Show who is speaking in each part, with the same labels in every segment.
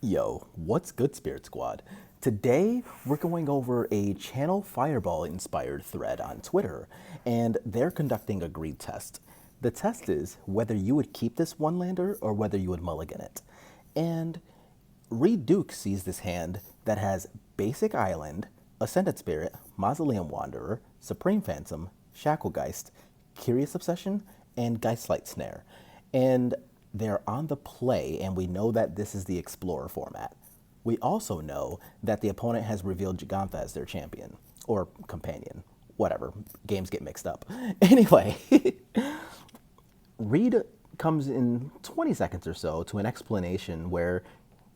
Speaker 1: Yo, what's good, Spirit Squad? Today, we're going over a Channel Fireball inspired thread on Twitter, and they're conducting a greed test. The test is whether you would keep this one lander or whether you would mulligan it. And Reid Duke sees this hand that has Basic Island, Ascended Spirit, Mausoleum Wanderer, Supreme Phantom, Shacklegeist, Curious Obsession, and Geistlight Snare. And they're on the play, and we know that this is the Explorer format. We also know that the opponent has revealed Gigantha as their champion, or companion, whatever. Games get mixed up. Anyway, Reid comes in 20 seconds or so to an explanation where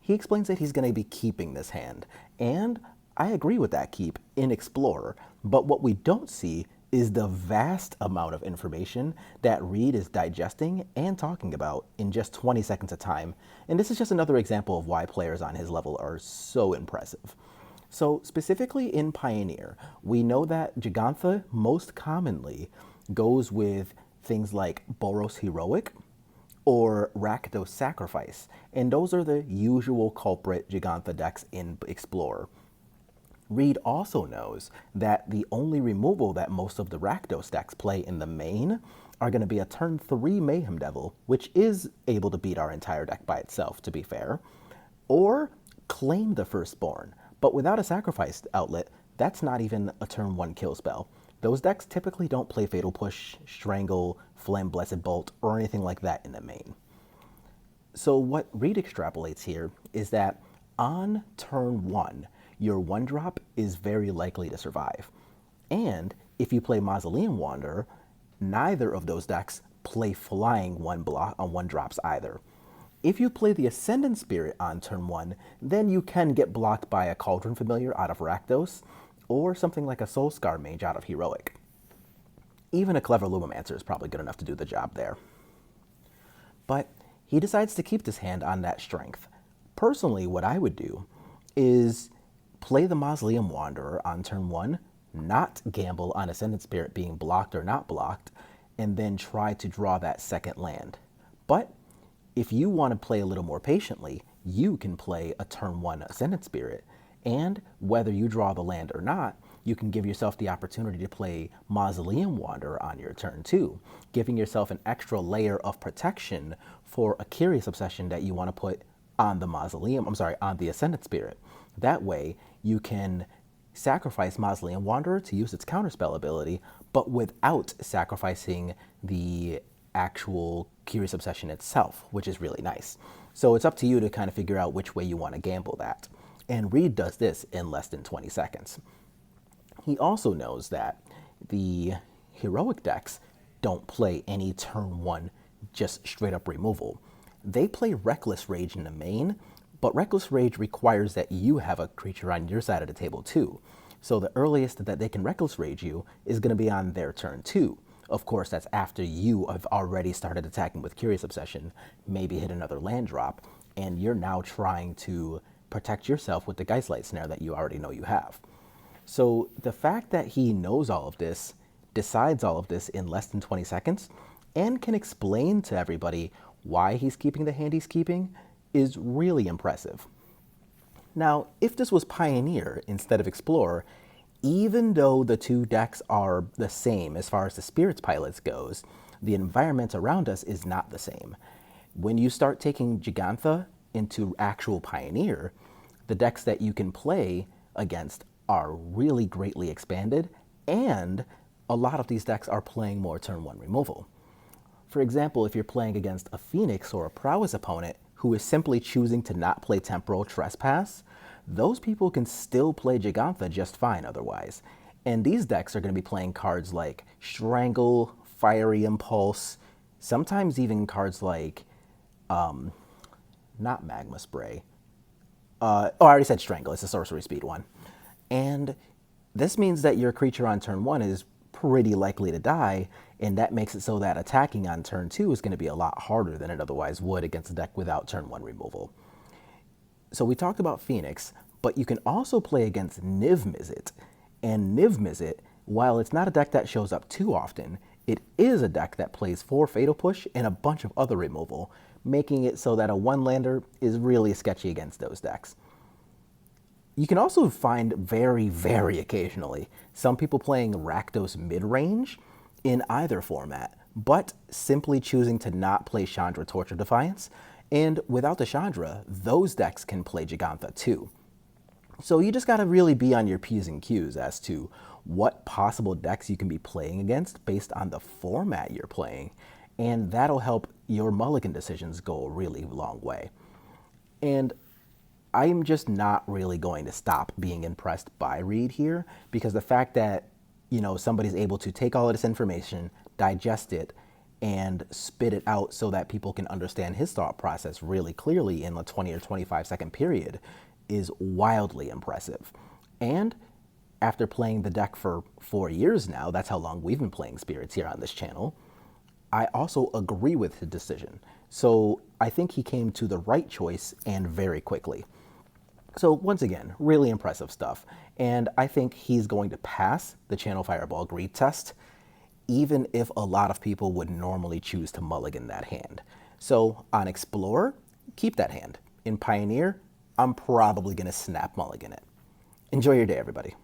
Speaker 1: he explains that he's going to be keeping this hand. And I agree with that keep in Explorer, but what we don't see is the vast amount of information that Reid is digesting and talking about in just 20 seconds of time. And this is just another example of why players on his level are so impressive. So specifically in Pioneer, we know that Gigantha most commonly goes with things like Boros Heroic or Rakdos Sacrifice. And those are the usual culprit Gigantha decks in Explorer. Reid also knows that the only removal that most of the Rakdos decks play in the main are going to be a turn 3 Mayhem Devil, which is able to beat our entire deck by itself, to be fair, or Claim the Firstborn. But without a sacrifice outlet, that's not even a turn 1 kill spell. Those decks typically don't play Fatal Push, Strangle, Flame Blessed Bolt, or anything like that in the main. So what Reid extrapolates here is that on turn 1, your 1-drop is very likely to survive. And if you play Mausoleum Wanderer, neither of those decks play flying 1-drops either. If you play the Ascendant Spirit on turn 1, then you can get blocked by a Cauldron Familiar out of Rakdos, or something like a Soulscar Mage out of Heroic. Even a Clever Lumimancer is probably good enough to do the job there. But he decides to keep this hand on that strength. Personally, what I would do is play the Mausoleum Wanderer on turn 1, not gamble on Ascendant Spirit being blocked or not blocked, and then try to draw that second land. But if you want to play a little more patiently, you can play a turn 1 Ascendant Spirit, and whether you draw the land or not, you can give yourself the opportunity to play Mausoleum Wanderer on your turn 2, giving yourself an extra layer of protection for a Curious Obsession that you want to put on the Ascendant Spirit. That way, you can sacrifice Mausoleum Wanderer to use its counterspell ability, but without sacrificing the actual Curious Obsession itself, which is really nice. So it's up to you to kind of figure out which way you want to gamble that. And Reid does this in less than 20 seconds. He also knows that the Heroic decks don't play any turn 1 just straight up removal. They play Reckless Rage in the main, but Reckless Rage requires that you have a creature on your side of the table too. So the earliest that they can Reckless Rage you is going to be on their turn 2. Of course, that's after you have already started attacking with Curious Obsession, maybe hit another land drop, and you're now trying to protect yourself with the Geistlight Snare that you already know you have. So the fact that he knows all of this, decides all of this in less than 20 seconds, and can explain to everybody why he's keeping the hand he's keeping is really impressive. Now, if this was Pioneer instead of Explorer, even though the two decks are the same as far as the Spirits Pilots goes, the environment around us is not the same. When you start taking Gigantha into actual Pioneer, the decks that you can play against are really greatly expanded, and a lot of these decks are playing more turn 1 removal. For example, if you're playing against a Phoenix or a Prowess opponent who is simply choosing to not play Temporal Trespass, those people can still play Gigantha just fine otherwise. And these decks are going to be playing cards like Strangle, Fiery Impulse, sometimes even cards like, not Magma Spray. I already said Strangle, it's a sorcery speed one. And this means that your creature on turn 1 is pretty likely to die, and that makes it so that attacking on turn 2 is going to be a lot harder than it otherwise would against a deck without turn 1 removal. So we talked about Phoenix, but you can also play against Niv Mizzet. And Niv Mizzet, while it's not a deck that shows up too often, it is a deck that plays 4 Fatal Push and a bunch of other removal, making it so that a one-lander is really sketchy against those decks. You can also find very occasionally some people playing Rakdos mid-range in either format, but simply choosing to not play Chandra Torture Defiance, and without the Chandra, those decks can play Gigantha too. So you just gotta really be on your P's and Q's as to what possible decks you can be playing against based on the format you're playing, and that'll help your mulligan decisions go a really long way. And I'm just not really going to stop being impressed by Reid here, because the fact that, somebody's able to take all of this information, digest it, and spit it out so that people can understand his thought process really clearly in a 20 or 25-second period is wildly impressive. And after playing the deck for 4 years now, that's how long we've been playing Spirits here on this channel, I also agree with his decision. So I think he came to the right choice and very quickly. So once again, really impressive stuff. And I think he's going to pass the ChannelFireball greed test, even if a lot of people would normally choose to mulligan that hand. So on Explorer, keep that hand. In Pioneer, I'm probably going to snap mulligan it. Enjoy your day, everybody.